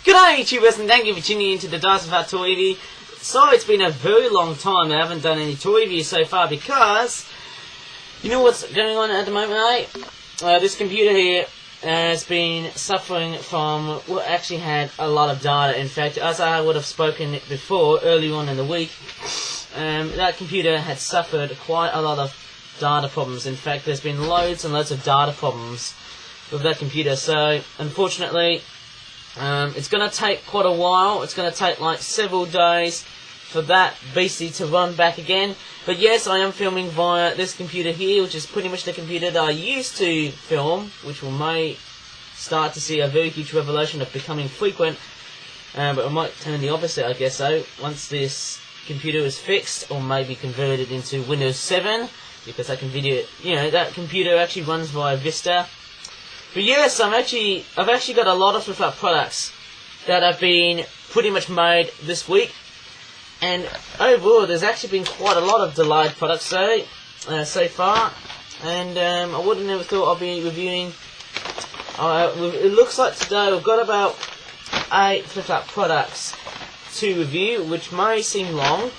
G'day YouTubers, and thank you for tuning in to the Dice of Our Toy Review. So it's been a very long time I haven't done any toy reviews so far because you know what's going on at the moment, eh? This computer here has been suffering from, well, actually had a lot of data. In fact, as I would have spoken before earlier on in the week, that computer had suffered quite a lot of data problems. In fact, there's been loads and loads of data problems with that computer. So unfortunately, it's going to take quite a while. It's going to take like several days for that beastie to run back again. But yes, I am filming via this computer here, which is pretty much the computer that I used to film, which we may start to see a very huge revelation of becoming frequent. But I might turn the opposite, I guess so, once this computer is fixed or maybe converted into Windows 7, because that computer, that computer actually runs via Vista. But yes, I've actually got a lot of flip-flop products that have been pretty much made this week, and overall there's actually been quite a lot of delayed products so far, and I wouldn't have thought I'd be reviewing. It looks like today we've got about 8 flip-flop products to review, which may seem long,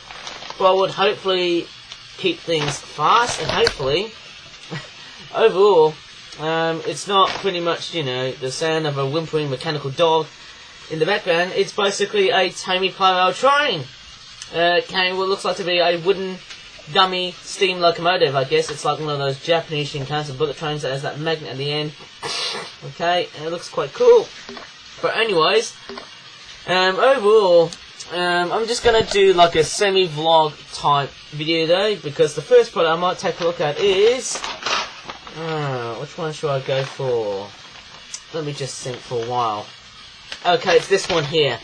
but I would hopefully keep things fast, and hopefully overall it's not pretty much, the sound of a whimpering mechanical dog in the background. It's basically a Tommy Pyro train. Carrying what looks like to be a wooden dummy steam locomotive, I guess. It's like one of those Japanese Shinkansen bullet trains that has that magnet at the end. Okay, and it looks quite cool. But anyways, overall, I'm just going to do like a semi-vlog type video though, because the first product I might take a look at is... which one should I go for? Let me just think for a while. Okay, it's this one here.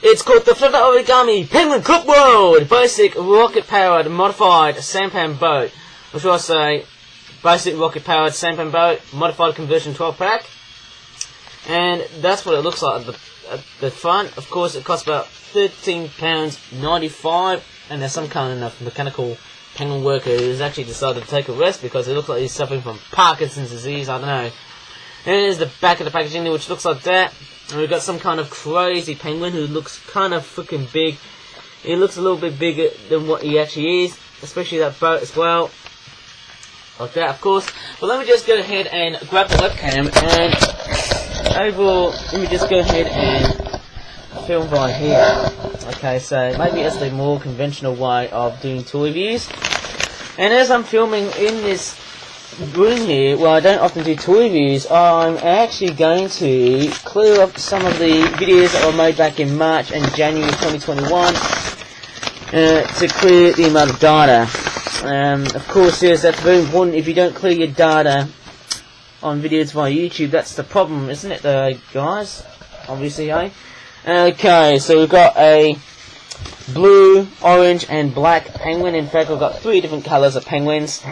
It's called the Flipper Origami Penguin Cook World Basic Rocket Powered Modified Sampan Boat. Or should I say, Basic Rocket Powered Sampan Boat Modified Conversion 12 Pack. And that's what it looks like at the front. Of course, it costs about £13.95, and there's some kind of mechanical penguin worker who's actually decided to take a rest because it looks like he's suffering from Parkinson's disease, I don't know. And here's the back of the packaging, which looks like that. And we've got some kind of crazy penguin who looks kind of freaking big. He looks a little bit bigger than what he actually is, especially that boat as well. Like that, of course. But let me just go ahead and grab the webcam, and overall, let me just go ahead and film right here. Okay, so maybe it's the more conventional way of doing toy reviews. And as I'm filming in this room here, well, I don't often do toy reviews, I'm actually going to clear up some of the videos that were made back in March and January 2021 to clear the amount of data. Of course, yes, that's very important. If you don't clear your data on videos via YouTube, that's the problem, isn't it, guys? Obviously, eh? Okay, so we've got a blue, orange, and black penguin. In fact, we've got 3 different colours of penguins.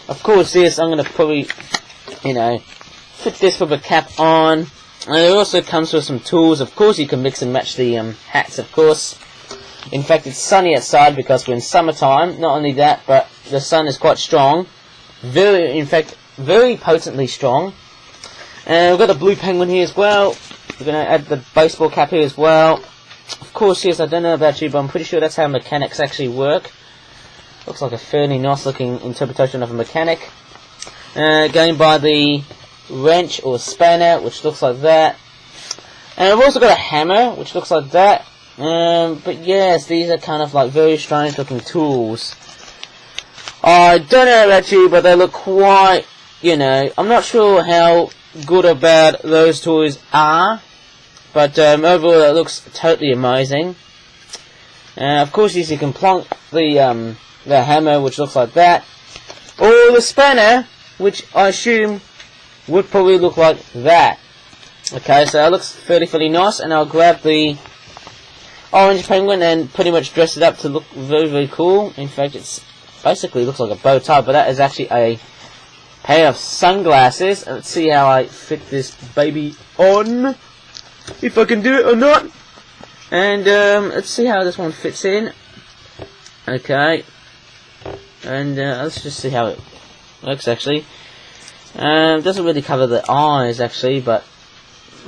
Of course, this, I'm going to probably, fit this with a cap on. And it also comes with some tools. Of course, you can mix and match the hats, of course. In fact, it's sunny outside because we're in summertime. Not only that, but the sun is quite strong. Very potently strong. And we've got a blue penguin here as well. We're going to add the baseball cap here as well. Of course, yes, I don't know about you, but I'm pretty sure that's how mechanics actually work. Looks like a fairly nice looking interpretation of a mechanic. Going by the wrench or spanner, which looks like that. And I've also got a hammer, which looks like that. But yes, these are kind of like very strange looking tools. I don't know about you, but they look quite, I'm not sure how good or bad those toys are. But overall, it looks totally amazing. Of course, you can plonk the hammer, which looks like that, or the spanner, which I assume would probably look like that. Okay, so it looks fairly nice, and I'll grab the orange penguin and pretty much dress it up to look very cool. In fact, it's basically looks like a bow tie, but that is actually a pair of sunglasses. Let's see how I fit this baby on. If I can do it or not. And let's see how this one fits in. Okay. And let's just see how it works actually. Doesn't really cover the eyes actually, but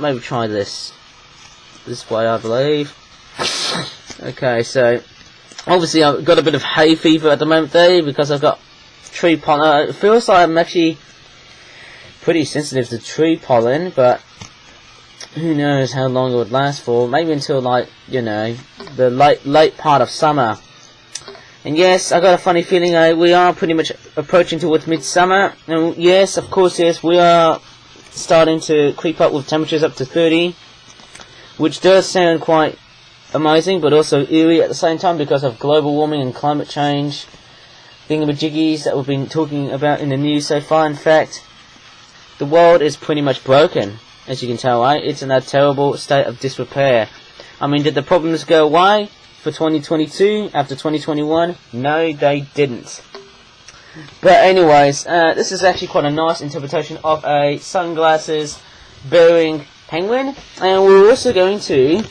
maybe try this. this way, I believe. Okay, so obviously I've got a bit of hay fever at the moment there because I've got tree pollen. It feels like I'm actually pretty sensitive to tree pollen, but who knows how long it would last for. Maybe until, like, you know, the late part of summer. And yes, I got a funny feeling we are pretty much approaching towards midsummer. And yes, of course, yes, we are starting to creep up with temperatures up to 30, which does sound quite amazing, but also eerie at the same time because of global warming and climate change thingamajiggies that we've been talking about in the news so far. In fact, the world is pretty much broken, as you can tell, right? It's in a terrible state of disrepair. I mean, did the problems go away for 2022 after 2021? No, they didn't. But anyways, this is actually quite a nice interpretation of a sunglasses bearing penguin, and we're also going to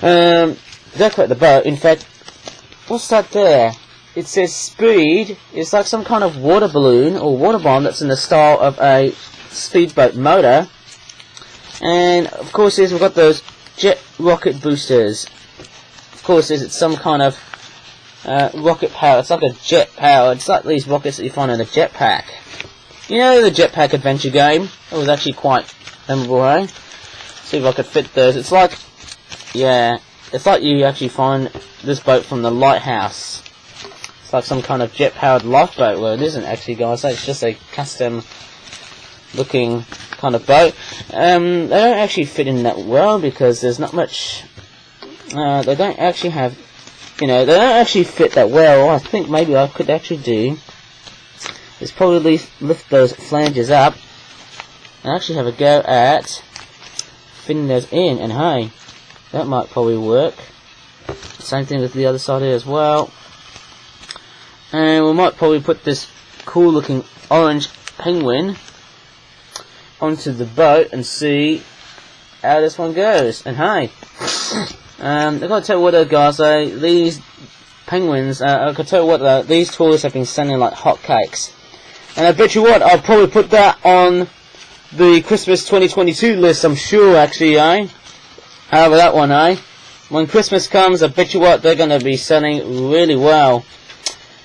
decorate the boat. In fact, what's that there? It says speed. It's like some kind of water balloon or water bomb that's in the style of a speedboat motor. And of course, we've got those jet rocket boosters. Of course, it's some kind of rocket power. It's like a jet power. It's like these rockets that you find in a jetpack. You know the jetpack adventure game? It was actually quite memorable, eh? See if I could fit those. It's like, yeah, it's like you actually find this boat from the lighthouse. It's like some kind of jet-powered lifeboat. Well, it isn't actually, guys. It's just a custom-looking kind of boat. They don't actually fit in that well because there's not much. They don't actually have, you know, they don't actually fit that well. What I think maybe I could actually do is probably lift those flanges up and actually have a go at fitting those in. And hey, that might probably work. Same thing with the other side here as well. And we might probably put this cool looking orange penguin onto the boat and see how this one goes. And hey, I've got to tell you what, guys, these penguins, I can tell you what, these toys have been selling like hotcakes. And I bet you what, I'll probably put that on the Christmas 2022 list, I'm sure, actually, eh? However, that one, eh? When Christmas comes, I bet you what, they're going to be selling really well.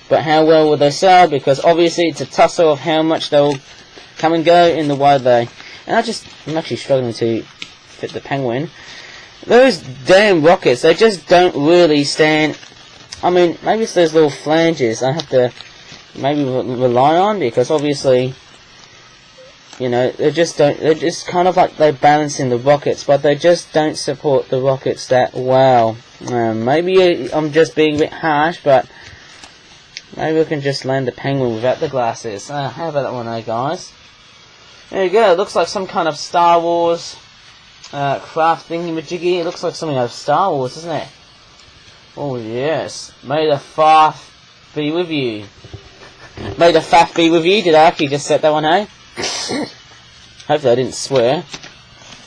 But how well will they sell? Because obviously it's a tussle of how much they'll come and go in the wild day. And I'm actually struggling to fit the penguin. Those damn rockets, they just don't really stand. I mean, maybe it's those little flanges I have to maybe rely on, because obviously, you know, they're just kind of like they're balancing the rockets, but they just don't support the rockets that well. Maybe I'm just being a bit harsh, but maybe we can just land the penguin without the glasses. How about that one, guys? There you go. It looks like some kind of Star Wars craft thingy-majiggy. It looks like something out of Star Wars, doesn't it? Oh, yes. May the Faff be with you. May the Faff be with you. Did I actually just set that one, hey? Hopefully I didn't swear.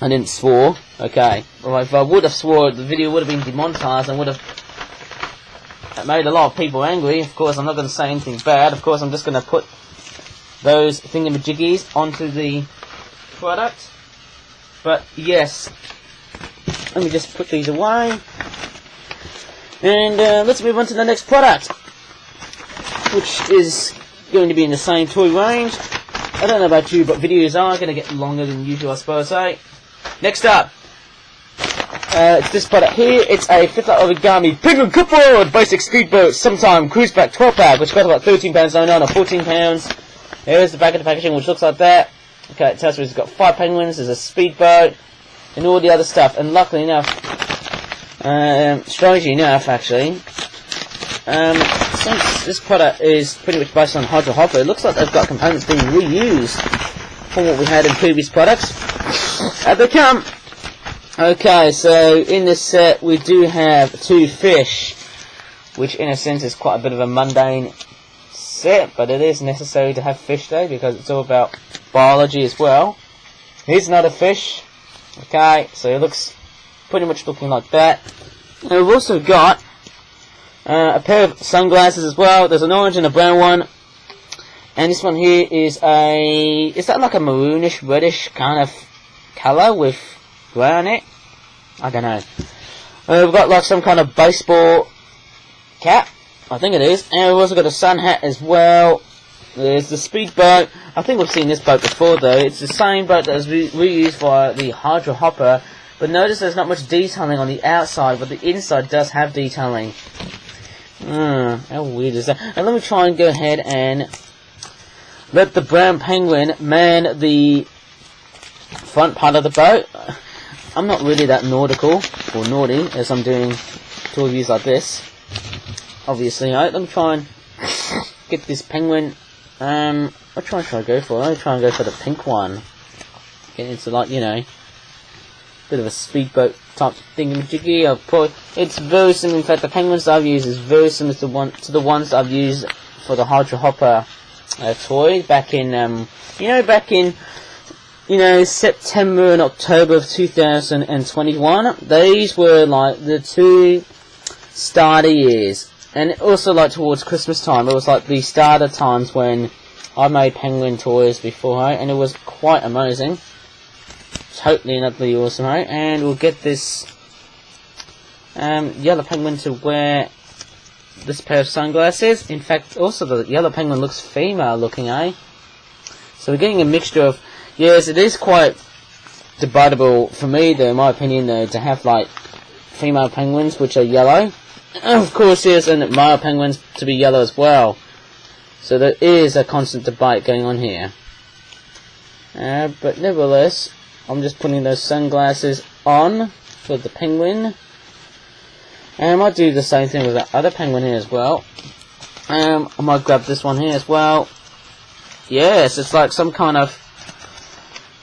I didn't swore. Okay. Well, if I would have swore, the video would have been demonetized and would have made a lot of people angry. Of course, I'm not going to say anything bad. Of course, I'm just going to put those thingamajiggies onto the product. But yes, let me just put these away. And let's move on to the next product, which is going to be in the same toy range. I don't know about you, but videos are going to get longer than usual, I suppose, eh? Next up, it's this product here. It's a Fifth Origami Penguin Cupboard Basic Speedboat Sometime Cruise Pack 12 pack, which costs about £13.99 or £14. Here's the back of the packaging, which looks like that. Okay, it tells me it's got 5 penguins, there's a speedboat, and all the other stuff. And luckily enough, strangely enough, actually, since this product is pretty much based on Hydro Hopper, it looks like they've got components being reused from what we had in previous products. Out they come! Okay, so in this set we do have 2 fish, which in a sense is quite a bit of a mundane set, but it is necessary to have fish though, because it's all about biology as well. Here's another fish. Okay, so it looks pretty much looking like that. And we've also got a pair of sunglasses as well. There's an orange and a brown one, and this one here is that like a maroonish reddish kind of colour with grey on it? I don't know. We've got like some kind of baseball cap, I think it is, and we've also got a sun hat as well. There's the speedboat. I think we've seen this boat before though. It's the same boat that was reused for the Hydro Hopper, but notice there's not much detailing on the outside, but the inside does have detailing. How weird is that? And let me try and go ahead and let the brown penguin man the front part of the boat. I'm not really that nautical or naughty as I'm doing tour reviews like this, obviously. Right? Let me try and get this penguin. What should I go for? I'll try and go for the pink one. Get into like, you know, bit of a speedboat type thingamajiggy. It's very similar. In fact, the penguins that I've used is very similar to the ones that I've used for the Hydro Hopper toy back in September and October of 2021. These were like the two starter years, and also like towards Christmas time. It was like the starter times when I made penguin toys before, and it was quite amazing. Totally and utterly awesome, right? And we'll get this yellow penguin to wear this pair of sunglasses. In fact, also the yellow penguin looks female looking, eh? So we're getting a mixture of, yes, it is quite debatable for me though, in my opinion though, to have like female penguins which are yellow. And of course, yes, and male penguins to be yellow as well. So there is a constant debate going on here. But nevertheless, I'm just putting those sunglasses on for the penguin. And I might do the same thing with that other penguin here as well. I might grab this one here as well. Yes, it's like some kind of,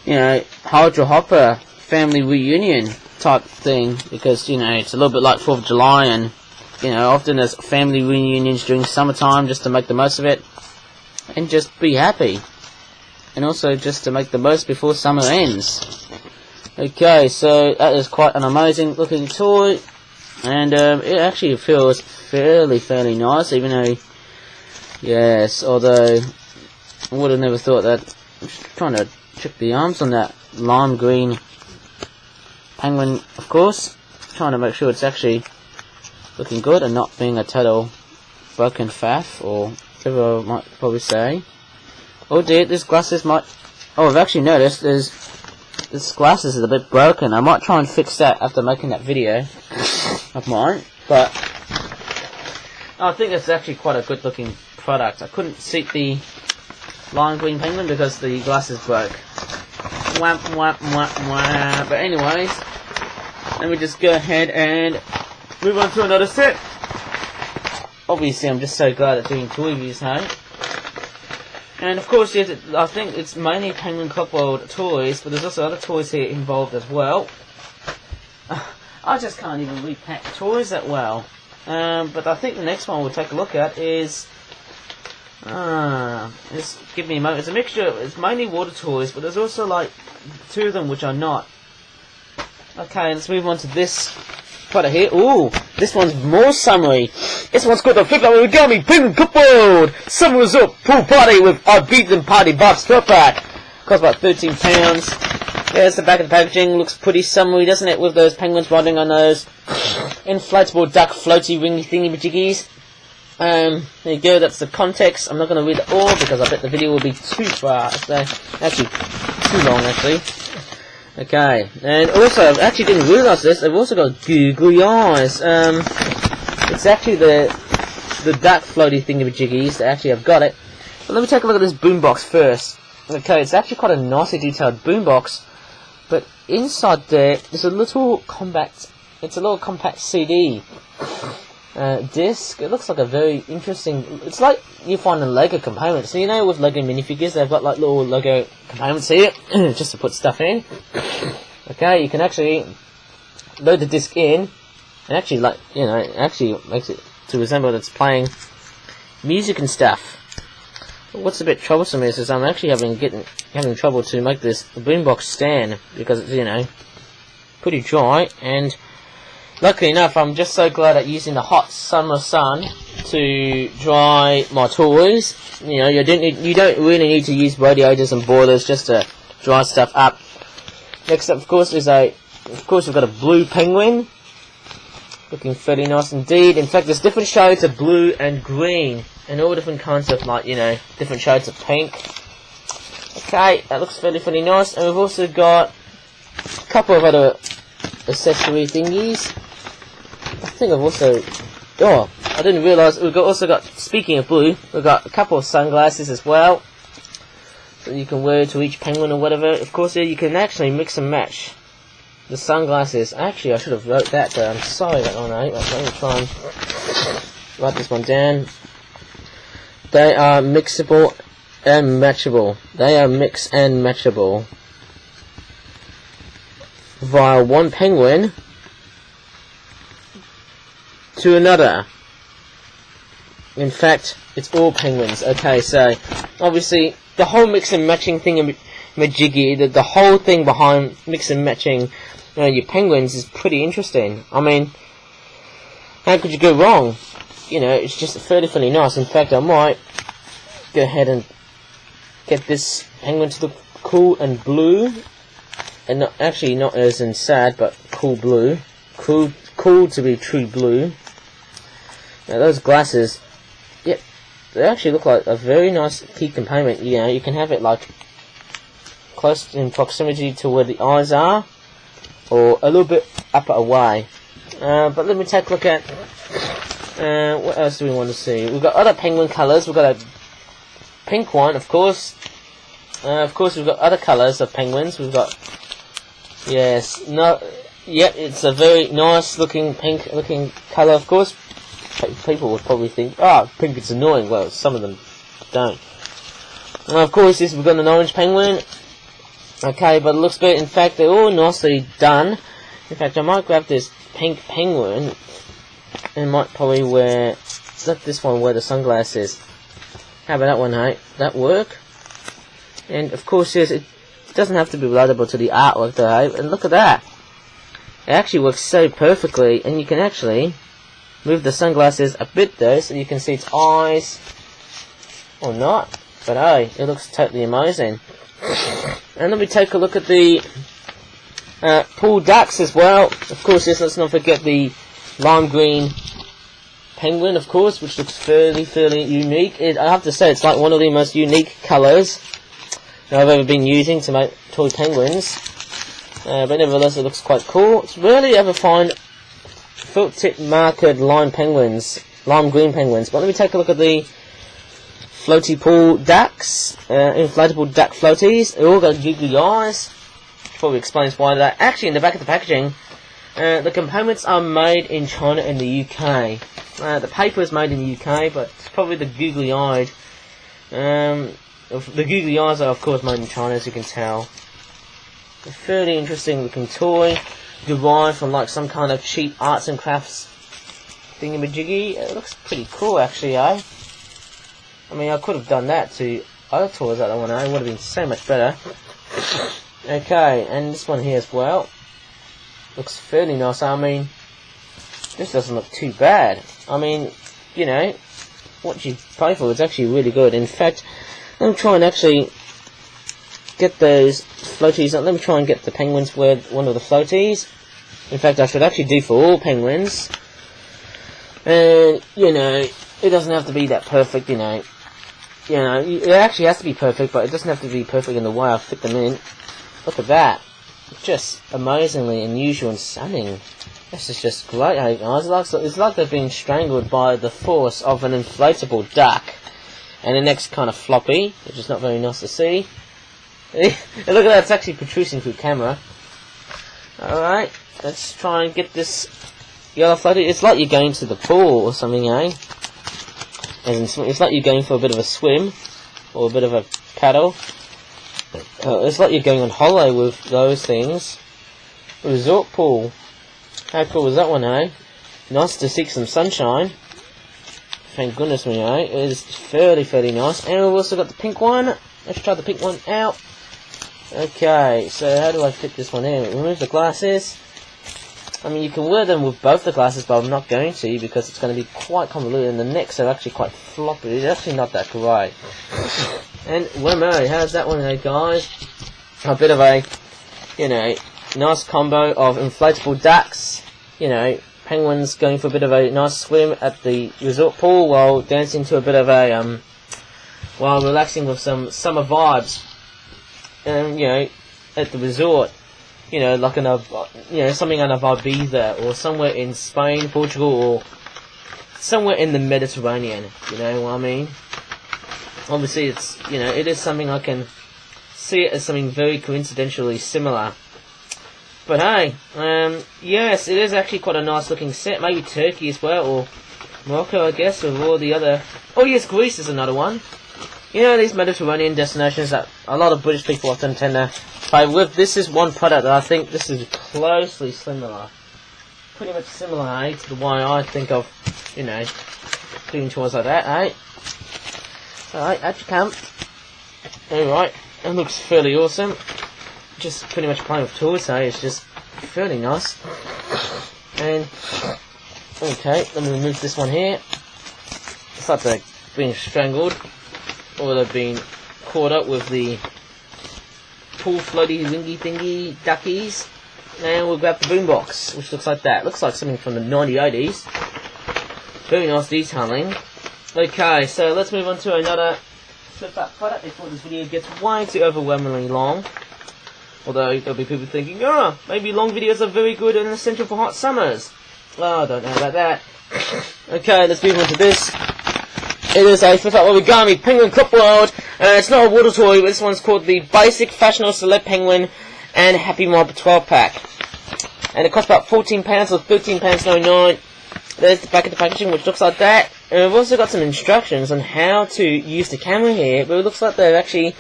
you know, Hydro Hopper family reunion type thing, because, you know, it's a little bit like 4th of July, and, you know, often there's family reunions during summertime just to make the most of it and just be happy, and also just to make the most before summer ends. Okay, so that is quite an amazing looking toy, and it actually feels fairly nice, even though, yes, although I would have never thought that. I'm just trying to check the arms on that lime green penguin, of course, trying to make sure it's actually looking good and not being a total broken faff, or whatever I might probably say. Oh dear, this glasses might... Oh, I've actually noticed this glasses is a bit broken. I might try and fix that after making that video of mine, but I think it's actually quite a good looking product. I couldn't see the lime green penguin because the glasses broke. Whap, whap, whap, whap. But anyways, let me just go ahead and move on to another set. Obviously, I'm just so glad at doing toy reviews now. And of course, yes, I think it's mainly Penguin Clockworld toys, but there's also other toys here involved as well. I just can't even repack toys that well. But I think the next one we'll take a look at is... just give me a moment. It's a mixture. It's mainly water toys, but there's also like 2 of them which are not. Okay, let's move on to this product here. Ooh, this one's more summery. This one's called the Flip Up Origami Penguin Cupboard. Summer's up, pool party with our beaten party box top pack. Costs about £13. There's the back of the packaging. Looks pretty summery, doesn't it? With those penguins riding on those inflatable duck floaty ringy thingy majiggies. There you go, that's the context. I'm not going to read it all because I bet the video will be too far. Actually, too long, actually. Okay, and also, I actually didn't realise this, I've also got googly eyes. It's actually the duck floaty thingamajiggies that actually I've got it. But let me take a look at this boombox first. Okay, it's actually quite a nicely detailed boombox, but inside there is a little compact, it's a little compact CD. Disc. It looks like a very interesting... It's like you find in Lego components. So you know with Lego minifigures they've got like little Lego components here just to put stuff in. Okay, you can actually load the disc in and actually, like, you know, it actually makes it to resemble that it's playing music and stuff. But what's a bit troublesome is I'm actually having trouble to make this boombox stand because it's, you know, pretty dry, and luckily enough, I'm just so glad at using the hot summer sun to dry my toys. You know, you don't really need to use radiators and boilers just to dry stuff up. Next up, of course, is a Of course, we've got a blue penguin. Looking fairly nice indeed. In fact, there's different shades of blue and green. And all different kinds of, like, you know, different shades of pink. Okay, that looks fairly nice. And we've also got a couple of other accessory thingies. I think I've also... Oh, I didn't realise we've also got, speaking of blue, we've got a couple of sunglasses as well. So you can wear to each penguin or whatever. Of course, yeah, you can actually mix and match the sunglasses. Actually, I should have wrote that down. I'm sorry that one, eh? Let me try and write this one down. They are mixable and matchable. They are mix and matchable via one penguin to another. In fact, it's all penguins. Okay, so obviously the whole mix and matching thing majiggy, the whole thing behind mix and matching your penguins is pretty interesting. I mean, how could you go wrong? You know, it's just fairly nice. In fact, I might go ahead and get this penguin to look cool and blue, and not as in sad, but cool blue, cool to be true blue. Now those glasses, yep, they actually look like a very nice key component. You know, you can have it like close in proximity to where the eyes are, or a little bit up away. But let me take a look at what else do we want to see. We've got other penguin colours. We've got a pink one, of course. Of course, we've got other colours of penguins. We've got it's a very nice looking pink looking colour. Of course, people would probably think, oh, pink is annoying. Well, some of them don't. And of course, we've got an orange penguin. Okay, but it looks good. In fact, they're all nicely done. In fact, I might grab this pink penguin and might probably let this one wear the sunglasses. How about that one, hey? That work? And of course, yes, it doesn't have to be relatable to the artwork, though, hey? And look at that. It actually works so perfectly, and you can actually move the sunglasses a bit, though, so you can see its eyes. Or not. But hey, it looks totally amazing. And let me take a look at the pool ducks as well. Of course, yes, let's not forget the lime green penguin, of course, which looks fairly unique. I have to say, it's like one of the most unique colours that I've ever been using to make toy penguins. But nevertheless, it looks quite cool. It's rarely ever find felt tip marked lime penguins, lime green penguins. But let me take a look at the floaty pool ducks, inflatable duck floaties. They all got googly eyes. Probably explains why that. Actually, in the back of the packaging, the components are made in China and the UK. The paper is made in the UK, but it's probably the googly-eyed. The googly eyes are, of course, made in China, as you can tell. A fairly interesting looking toy, derived from like some kind of cheap arts and crafts thingamajiggy. It looks pretty cool, actually, eh? I mean, I could have done that to other toys that I want to own. It would have been so much better. Okay, and this one here as well. Looks fairly nice. I mean, this doesn't look too bad. I mean, you know, what you pay for is actually really good. In fact, let me try and actually get those floaties. Let me try and get the penguins with one of the floaties. In fact, I should actually do for all penguins. And, you know, it doesn't have to be that perfect, you know. You know, it actually has to be perfect, but it doesn't have to be perfect in the way I fit them in. Look at that. Just amazingly unusual and stunning. This is just great, hey guys. It's like they've been strangled by the force of an inflatable duck. And the next kind of floppy, which is not very nice to see. And look at that, it's actually protruding through camera. Alright, let's try and get this yellow floaty. It's like you're going to the pool or something, eh? It's like you're going for a bit of a swim, or a bit of a paddle. It's like you're going on holiday with those things. Resort pool. How cool is that one, eh? Nice to seek some sunshine. Thank goodness me, eh? It is fairly nice. And we've also got the pink one. Let's try the pink one out. Okay, so how do I fit this one in? Remove the glasses. I mean, you can wear them with both the glasses, but I'm not going to because it's going to be quite convoluted, and the necks are actually quite floppy. It's actually not that great. And Wemo, how's that one, guys? A bit of a, you know, nice combo of inflatable ducks, you know, penguins going for a bit of a nice swim at the resort pool while dancing to a bit of a, while relaxing with some summer vibes, you know, at the resort, you know, like in a, you know, something on a Ibiza, or somewhere in Spain, Portugal, or somewhere in the Mediterranean, you know what I mean? Obviously it's, you know, it is something I can see it as something very coincidentally similar. But hey, yes, it is actually quite a nice looking set. Maybe Turkey as well, or Morocco, I guess, with all the other... Oh yes, Greece is another one. You know, these Mediterranean destinations that a lot of British people often tend to favour with. This is one product that I think this is closely similar. Pretty much similar, eh, to the one I think of, you know, doing tours like that, eh? Alright, out you come. Alright, it looks fairly awesome. Just pretty much playing with toys, eh? It's just fairly nice. And, okay, let me remove this one here. It's like they're being strangled, or they've been caught up with the pool floaty wingy thingy duckies. And we'll grab the boombox, which looks like that. Looks like something from the 1980s. Very nice detailing. Okay, so let's move on to another flip-up product before this video gets way too overwhelmingly long. Although there'll be people thinking, oh, maybe long videos are very good and essential for hot summers. Oh, I don't know about that. Okay, let's move on to this. It is a flip-up origami penguin clip world. It's not a water toy, but this one's called the Basic Fashionable Select Penguin and Happy Mob 12 pack. And it costs about £14 or £13.99. There's the back of the packaging, which looks like that. And we've also got some instructions on how to use the camera here, but it looks like they're actually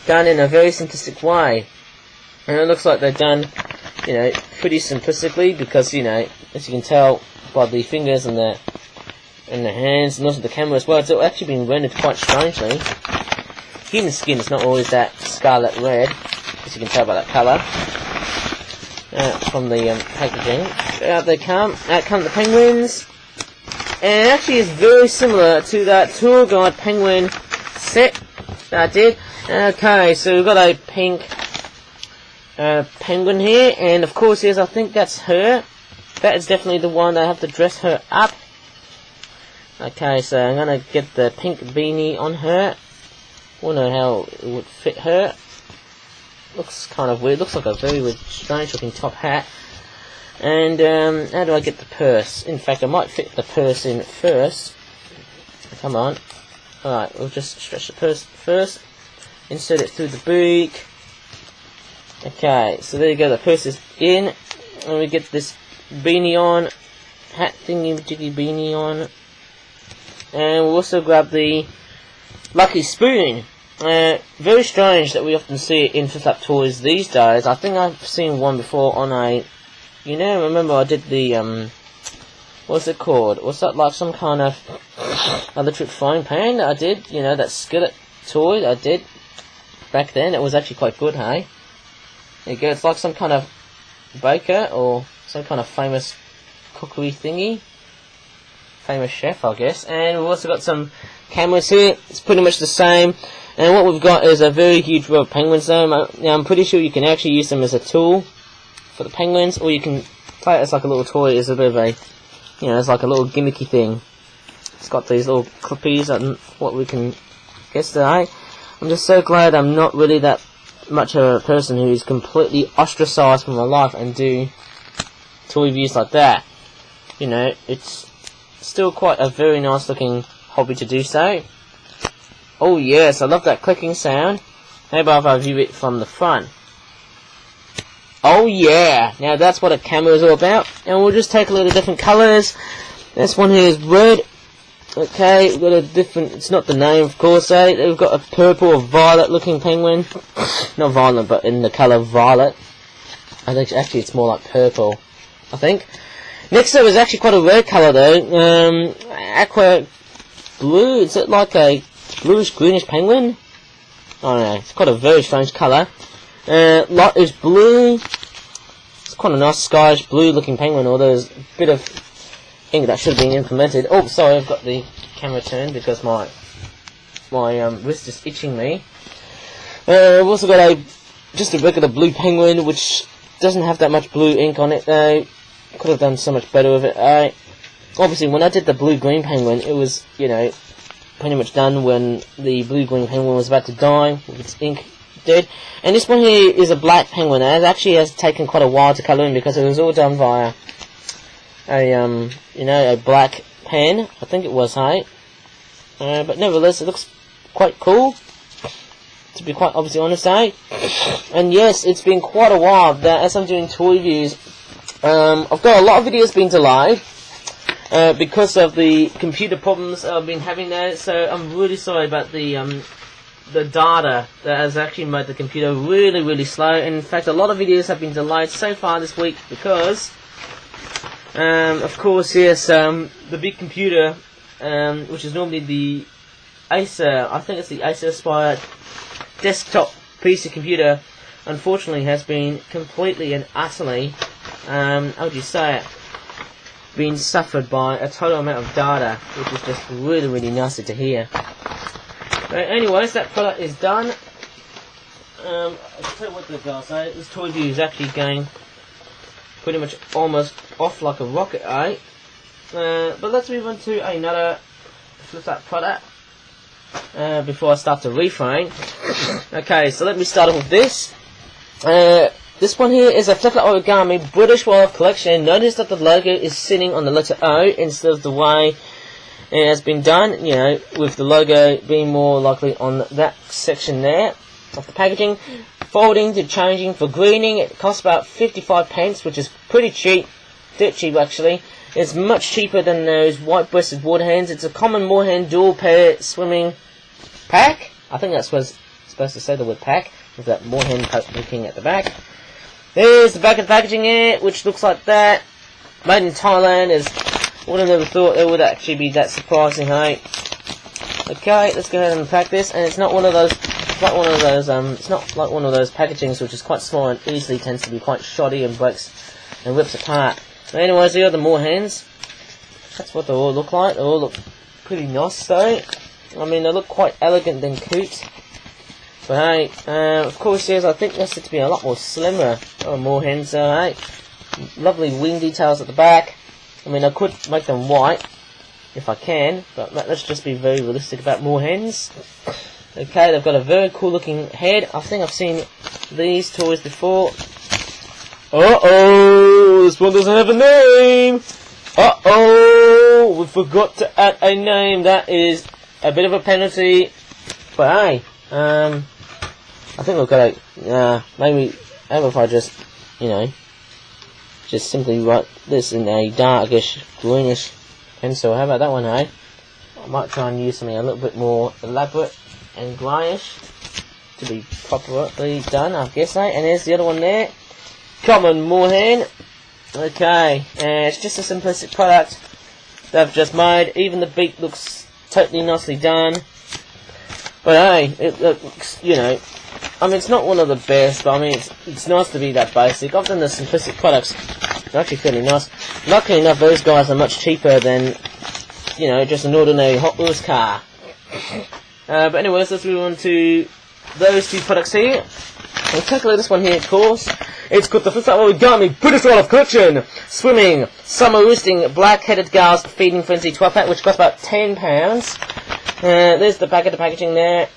done in a very simplistic way. And it looks like they're done, you know, pretty simplistically, because, you know, as you can tell by the fingers and the hands, and also the camera as well, it's actually been rendered quite strangely. Human skin is not always that scarlet red, as you can tell by that colour. From the packaging. Out they come. Out come the penguins. And it actually is very similar to that tour guide penguin set that I did. Okay, so we've got a pink penguin here, and of course, yes, I think that's her. That is definitely the one that I have to dress her up. Okay, so I'm gonna get the pink beanie on her. Wonder how it would fit her. Looks kind of weird. Looks like a very weird, strange looking top hat. And how do I get the purse? In fact, I might fit the purse in first. Come on. Alright, we'll just stretch the purse first. Insert it through the beak. Okay, so there you go. The purse is in. And we get this beanie on. Hat thingy jiggy beanie on. And we'll also grab the lucky spoon. Very strange that we often see it in flip-up toys these days. I think I've seen one before on a... You know, remember I did the, what's it called? What's that, like some kind of electric frying pan that I did? You know, that skillet toy that I did back then. It was actually quite good, hey? There you go, it's like some kind of baker or some kind of famous cookery thingy. Famous chef, I guess. And we've also got some cameras here. It's pretty much the same. And what we've got is a very huge row of penguins though. Now I'm pretty sure you can actually use them as a tool for the penguins, or you can play it as like a little toy, as a bit of a, you know, it's like a little gimmicky thing. It's got these little clippies and what we can guess today. I'm just so glad I'm not really that much of a person who is completely ostracized from my life and do toy reviews like that. You know, it's still quite a very nice looking hobby to do so. Oh yes, I love that clicking sound. Maybe I'll view it from the front. Oh yeah, now that's what a camera is all about. And we'll just take a look at different colours. This one here is red. Okay, we've got a different, it's not the name of course, eh? We've got a purple or violet looking penguin. Not violet, but in the colour violet. I think actually it's more like purple, I think. Next up is actually quite a rare colour though. Aqua blue, is it like a bluish greenish penguin? I don't know, it's quite a very strange colour. Light is blue. It's quite a nice skyish blue looking penguin, although there's a bit of ink that should have been implemented. Oh, sorry, I've got the camera turned because my wrist is itching me. We've also got just a regular blue penguin, which doesn't have that much blue ink on it though. Could have done so much better with it. Obviously, when I did the blue-green penguin, it was, you know, pretty much done when the blue-green penguin was about to die with its ink dead. And this one here is a black penguin. It actually has taken quite a while to colour in because it was all done via a, you know, a black pen. I think it was, hey? But nevertheless, it looks quite cool, to be quite obviously honest, eh? And yes, it's been quite a while that as I'm doing toy reviews, I've got a lot of videos being delayed because of the computer problems I've been having there. So I'm really sorry about the data that has actually made the computer really slow. And in fact, a lot of videos have been delayed so far this week because, of course, yes, the big computer, which is normally the ACER, I think it's the ACER Aspire desktop PC computer, unfortunately has been completely and utterly, how would you say it, been suffered by a total amount of data, which is just really nasty to hear. But anyways, that product is done. I'll tell you what the guys say, this toy review is actually going pretty much almost off like a rocket, eh? But let's move on to another flip-flap product before I start to refrain. Okay, so let me start off with this. This one here is a flip-flap origami British Wildlife Collection. Notice that the logo is sitting on the letter O instead of the way it has been done, you know, with the logo being more likely on that section there of the packaging. Folding to changing for greening, it costs about 55 pence, which is pretty cheap, dirt cheap actually. It's much cheaper than those white-breasted waterhens. It's a common moorhen dual pair swimming pack. I think that's what's supposed to say, the word pack, with that moorhen looking at the back. There's the back of the packaging here, which looks like that. Made in Thailand. I would have never thought it would actually be that surprising, hey? Okay, let's go ahead and unpack this. And it's not one of those, it's not like one of those packagings which is quite small and easily tends to be quite shoddy and breaks and rips apart. So anyways, here are the moorhens. That's what they all look like. They all look pretty nice though. I mean, they look quite elegant and cute. But hey, of course, yes, I think this is to be a lot more slimmer. Oh, moorhens, so hey, lovely wing details at the back. I mean, I could make them white if I can, but let's just be very realistic about moorhens. Okay, they've got a very cool looking head. I think I've seen these toys before. Uh-oh, this one doesn't have a name. Uh-oh, we forgot to add a name. That is a bit of a penalty. But hey, I think we've got to, maybe, how about if I just, you know, just simply write this in a darkish, greenish pencil. How about that one, eh? I might try and use something a little bit more elaborate and greyish to be properly done, I guess, eh? And there's the other one there. Common moorhen. Okay, and it's just a simplistic product they've just made. Even the beak looks totally nicely done. But hey, it looks, you know, I mean, it's not one of the best, but I mean, it's nice to be that basic. Often the simplistic products are actually fairly nice. Luckily enough, those guys are much cheaper than, you know, just an ordinary Hot Wheels car. But anyways, let's move on to those two products here. We'll tackle this one here, of course. It's got the flip-flap origami British Wildlife Collection Swimming Summer Roosting Black-Headed Gulls Feeding Frenzy 12-pack, which costs about £10. There's the back of the packaging there.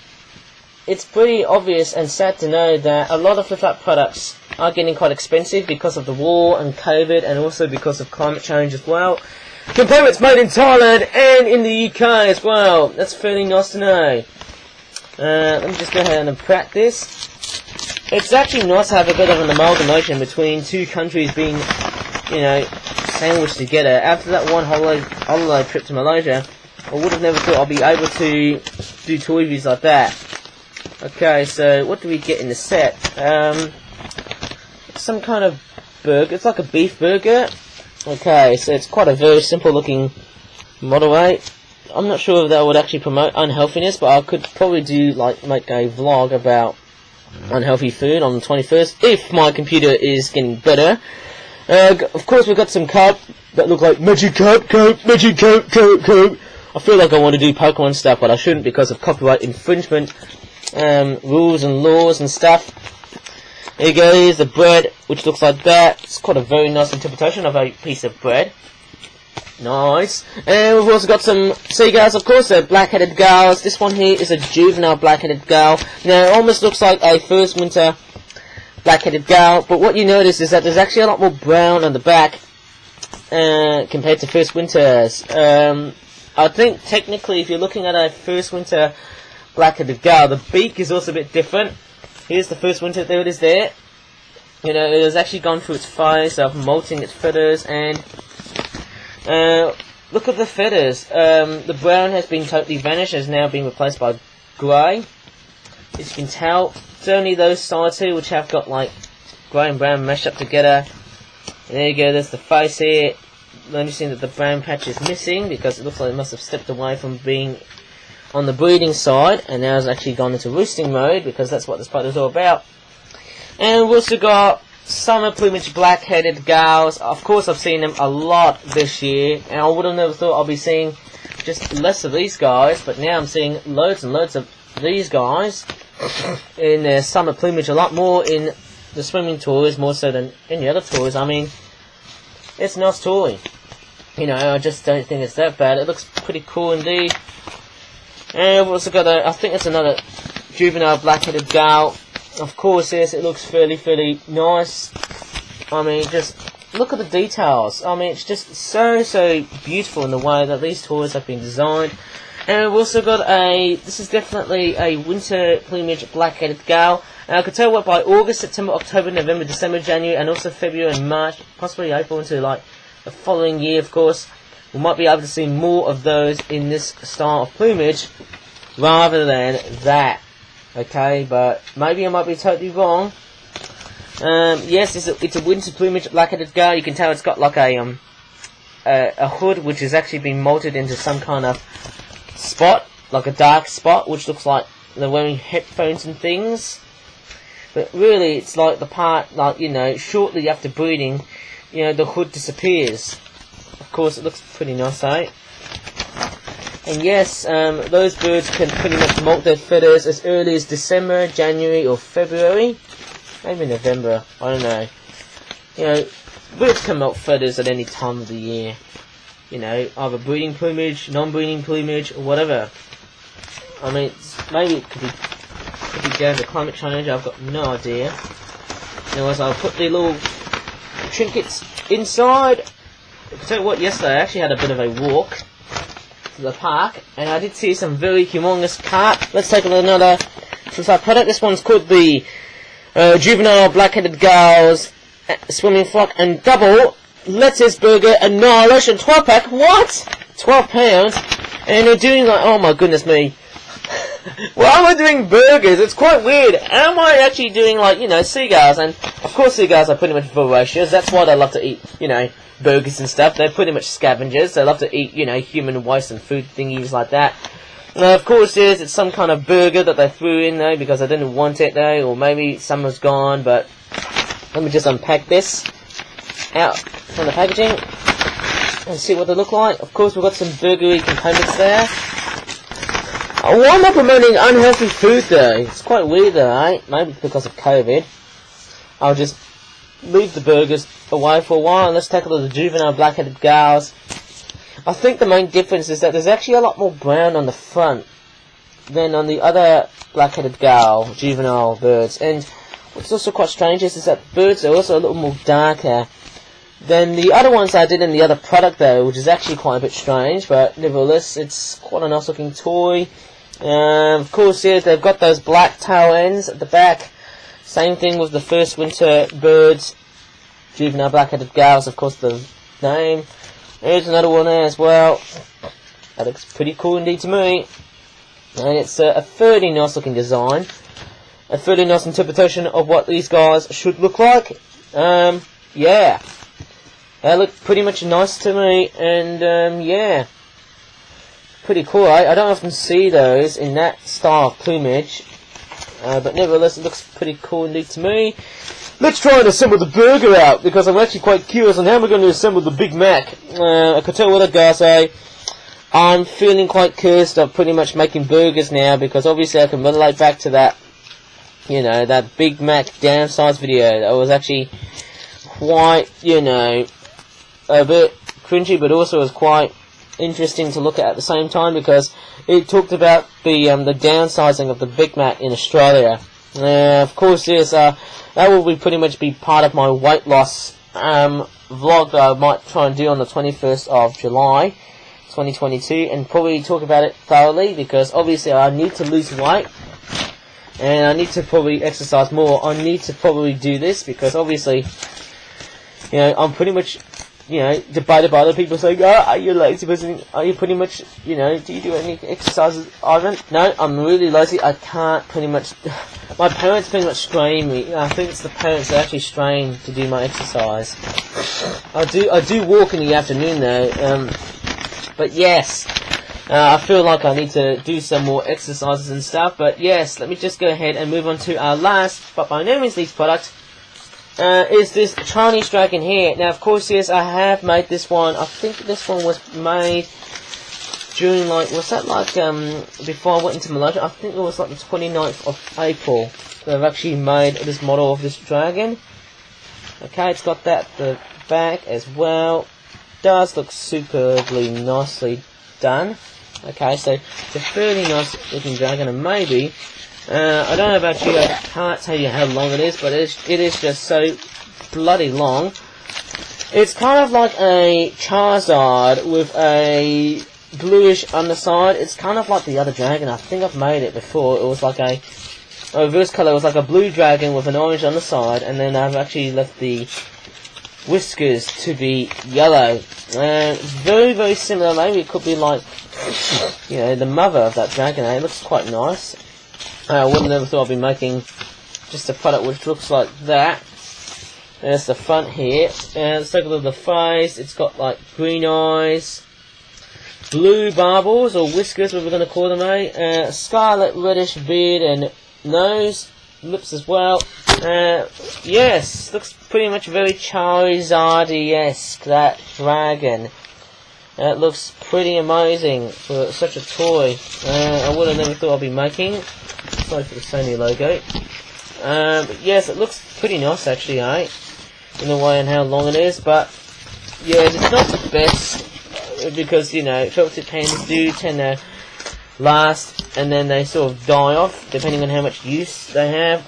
It's pretty obvious and sad to know that a lot of flip-flap products are getting quite expensive because of the war and COVID, and also because of climate change as well. Compare it's made in Thailand and in the UK as well. That's fairly nice to know. Let me just go ahead and unpack this. It's actually nice to have a bit of an amalgamation between two countries being, you know, sandwiched together. After that one holiday trip to Malaysia, I would have never thought I'd be able to do toy reviews like that. Okay, so what do we get in the set? Some kind of burger. It's like a beef burger. Okay, so it's quite a very simple looking model, eh? I'm not sure if that would actually promote unhealthiness, but I could probably do, like, make a vlog about unhealthy food on the 21st, if my computer is getting better. Of course, we've got some carp that look like magic carp. I feel like I want to do Pokemon stuff, but I shouldn't because of copyright infringement rules and laws and stuff. There you go, here's the bread, which looks like that. It's quite a very nice interpretation of a piece of bread. Nice. And we've also got some seagulls, of course, they're black-headed gulls. This one here is a juvenile black-headed gull. Now, it almost looks like a first winter black-headed gull, but what you notice is that there's actually a lot more brown on the back compared to first winters. I think technically if you're looking at a first winter black-headed gull, the beak is also a bit different. Here's the first winter, there it is there. You know, it has actually gone through its phase of molting its feathers, and look at the feathers. The brown has been totally vanished, has now been replaced by grey. As you can tell, it's only those sides here which have got like grey and brown meshed up together. And there you go, there's the face here. Noticing that the brown patch is missing because it looks like it must have stepped away from being on the breeding side, and now it's actually gone into roosting mode because that's what this part is all about. And we've also got summer plumage black-headed gulls. Of course, I've seen them a lot this year, and I would have never thought I'll be seeing just less of these guys, but now I'm seeing loads and loads of these guys in their summer plumage, a lot more in the swimming toys, more so than any other toys. I mean, it's a nice toy. You know, I just don't think it's that bad. It looks pretty cool indeed. And we've also got I think it's another juvenile black-headed gull. Of course, yes, it looks fairly nice. I mean, just look at the details. I mean, it's just so beautiful in the way that these toys have been designed. And we've also got this is definitely a winter plumage black-headed gull. And I can tell what by August, September, October, November, December, January, and also February and March, possibly April into like the following year, of course, we might be able to see more of those in this style of plumage rather than that. Okay, but maybe I might be totally wrong. Yes, it's a winter plumage black-headed gull. You can tell it's got like a hood which has actually been molted into some kind of spot, like a dark spot, which looks like they're wearing headphones and things. But really, it's like the part, like, you know, shortly after breeding, you know, the hood disappears. Of course, it looks pretty nice, eh? And yes, those birds can pretty much molt their feathers as early as December, January, or February. Maybe November, I don't know. You know, birds can molt feathers at any time of the year. You know, either breeding plumage, non-breeding plumage, or whatever. I mean, maybe it could be down to climate change, I've got no idea. Anyways, I'll put the little trinkets inside. I can tell you what, yesterday I actually had a bit of a walk to the park, and I did see some very humongous carp. Let's take another side product. This one's called the Juvenile Black-Headed Gulls Swimming Flock and Double Lettuce Burger Annihilation 12-pack. What? 12 pounds? And they're doing like, oh my goodness me. Why am I doing burgers? It's quite weird. Am I actually doing, like, you know, seagulls? And of course seagulls are pretty much voracious. That's why they love to eat, you know, burgers and stuff. They're pretty much scavengers. They love to eat, you know, human waste and food thingies like that. Of course, yes, it's some kind of burger that they threw in though because I didn't want it though, or maybe some was gone. But let me just unpack this out from the packaging and see what they look like. Of course, we've got some burgery components there. Why am I promoting unhealthy food though? It's quite weird though, eh? Maybe because of COVID. I'll just leave the burgers away for a while and let's take a look at the juvenile black-headed gulls. I think the main difference is that there's actually a lot more brown on the front than on the other black-headed gull juvenile birds. And what's also quite strange is that birds are also a little more darker than the other ones I did in the other product though, which is actually quite a bit strange, but nevertheless it's quite a nice looking toy. Of course, yes, they've got those black tail ends at the back. Same thing with the first winter birds, juvenile black-headed gulls, of course the name. There's another one there as well. That looks pretty cool indeed to me. And it's a fairly nice looking design. A fairly nice interpretation of what these guys should look like. Yeah. They look pretty much nice to me, and yeah. Pretty cool. I don't often see those in that style of plumage. But nevertheless, it looks pretty cool indeed to me. Let's try and assemble the burger out, because I'm actually quite curious on how we're going to assemble the Big Mac. I could tell what the guys say. I'm feeling quite cursed of pretty much making burgers now, because obviously I can relate back to that you know, that Big Mac downsize video. That was actually quite, you know, a bit cringy, but also was quite interesting to look at the same time, because it talked about the downsizing of the Big Mac in Australia. Of course, yes, that will pretty much be part of my weight loss vlog that I might try and do on the 21st of July 2022, and probably talk about it thoroughly, because obviously I need to lose weight and I need to probably exercise more. I need to probably do this because obviously, you know, I'm pretty much, you know, debated by other people saying, oh, are you a lazy person? Are you pretty much, you know, do you do any exercises, Ivan? No, I'm really lazy. I can't pretty much, my parents pretty much strain me. I think it's the parents that actually strain to do my exercise. I do walk in the afternoon though, but yes, I feel like I need to do some more exercises and stuff. But yes, let me just go ahead and move on to our last, but by no means least product, is this Chinese dragon here. Now, of course, yes, I have made this one. I think this one was made during, like, was that like, before I went into Malaysia? I think it was like the 29th of April that I've actually made this model of this dragon. Okay, it's got that at the back as well. Does look superbly nicely done. Okay, so it's a fairly nice looking dragon, and maybe, I don't know about you, I can't tell you how long it is, but it is just so bloody long. It's kind of like a Charizard with a bluish underside. It's kind of like the other dragon. I think I've made it before. It was like a reverse colour. It was like a blue dragon with an orange underside, and then I've actually left the whiskers to be yellow. Very, very similar. Maybe it could be like, you know, the mother of that dragon. It looks quite nice. I wouldn't have thought I'd be making just a product which looks like that. There's the front here. Let's take a look at the face. It's got like green eyes, blue barbels or whiskers, what we're going to call them, scarlet reddish beard and nose, lips as well. Yes, looks pretty much very Charizard-esque, that dragon. It looks pretty amazing for such a toy. I would have never thought I'd be making. Sorry for the Sony logo. But yes, it looks pretty nice actually, in a way, and how long it is. But yeah, it's not the best, because, you know, felt tip pens do tend to last and then they sort of die off depending on how much use they have.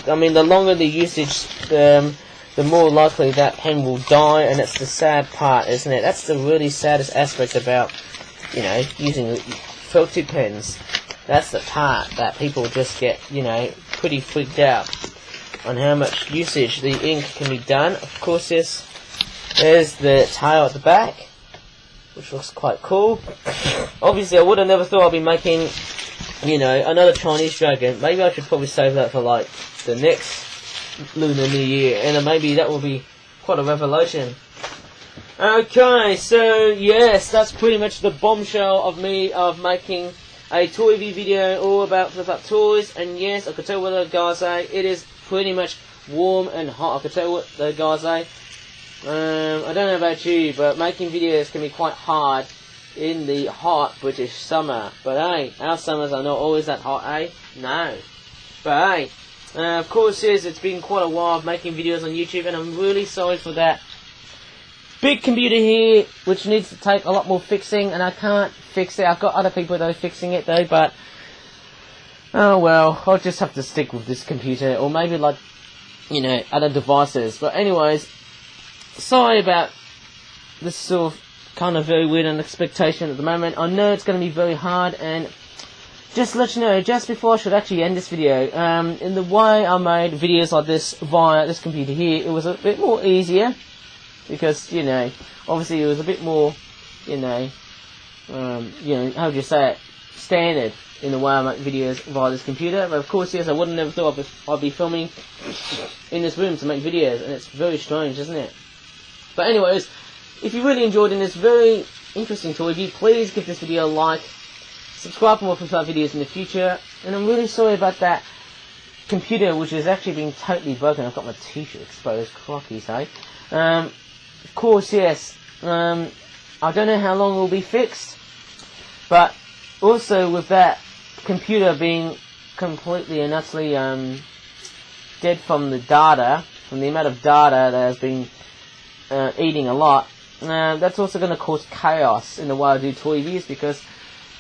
I mean, the longer the usage, the more likely that pen will die, and that's the sad part, isn't it? That's the really saddest aspect about, you know, using felt tip pens. That's the part that people just get, you know, pretty freaked out on how much usage the ink can be done. Of course, there's the tail at the back, which looks quite cool. Obviously, I would have never thought I'd be making, you know, another Chinese dragon. Maybe I should probably save that for, like, the next Lunar New Year, and then maybe that will be quite a revelation. Okay, so yes, that's pretty much the bombshell of me making a toy review video all about flip-up toys. And yes, I could tell what the guys say. It is pretty much warm and hot. I could tell what the guys say. I don't know about you, but making videos can be quite hard in the hot British summer. But hey, our summers are not always that hot, eh? No. But hey, of course, yes, it's been quite a while of making videos on YouTube, and I'm really sorry for that. Big computer here, which needs to take a lot more fixing, and I can't fix it. I've got other people though fixing it though, but oh well, I'll just have to stick with this computer, or maybe like, you know, other devices. But anyways, sorry about this sort of kind of very weird expectation at the moment. I know it's going to be very hard, and just to let you know, just before I should actually end this video, in the way I made videos like this via this computer here, it was a bit more easier, because, you know, obviously it was a bit more, you know, how would you say it, standard in the way I make videos via this computer. But of course, yes, I would have never thought I'd be filming in this room to make videos, and it's very strange, isn't it? But anyways, if you really enjoyed in this very interesting toy review, please give this video a like, subscribe for more flip-up videos in the future, and I'm really sorry about that computer, which has actually been totally broken. I've got my t-shirt exposed, crockies, hey? Of course, yes, I don't know how long it will be fixed, but also with that computer being completely and utterly dead from the data, from the amount of data that has been eating a lot. That's also going to cause chaos in the way I do toy reviews, because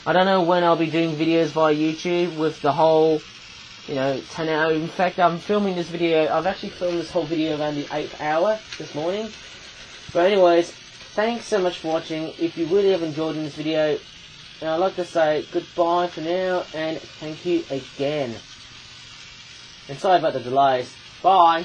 I don't know when I'll be doing videos via YouTube with the whole, 10 hour. In fact, I'm filming this video, I've actually filmed this whole video around the 8th hour this morning. But anyways, thanks so much for watching. If you really have enjoyed this video, I'd like to say goodbye for now, and thank you again. And sorry about the delays. Bye!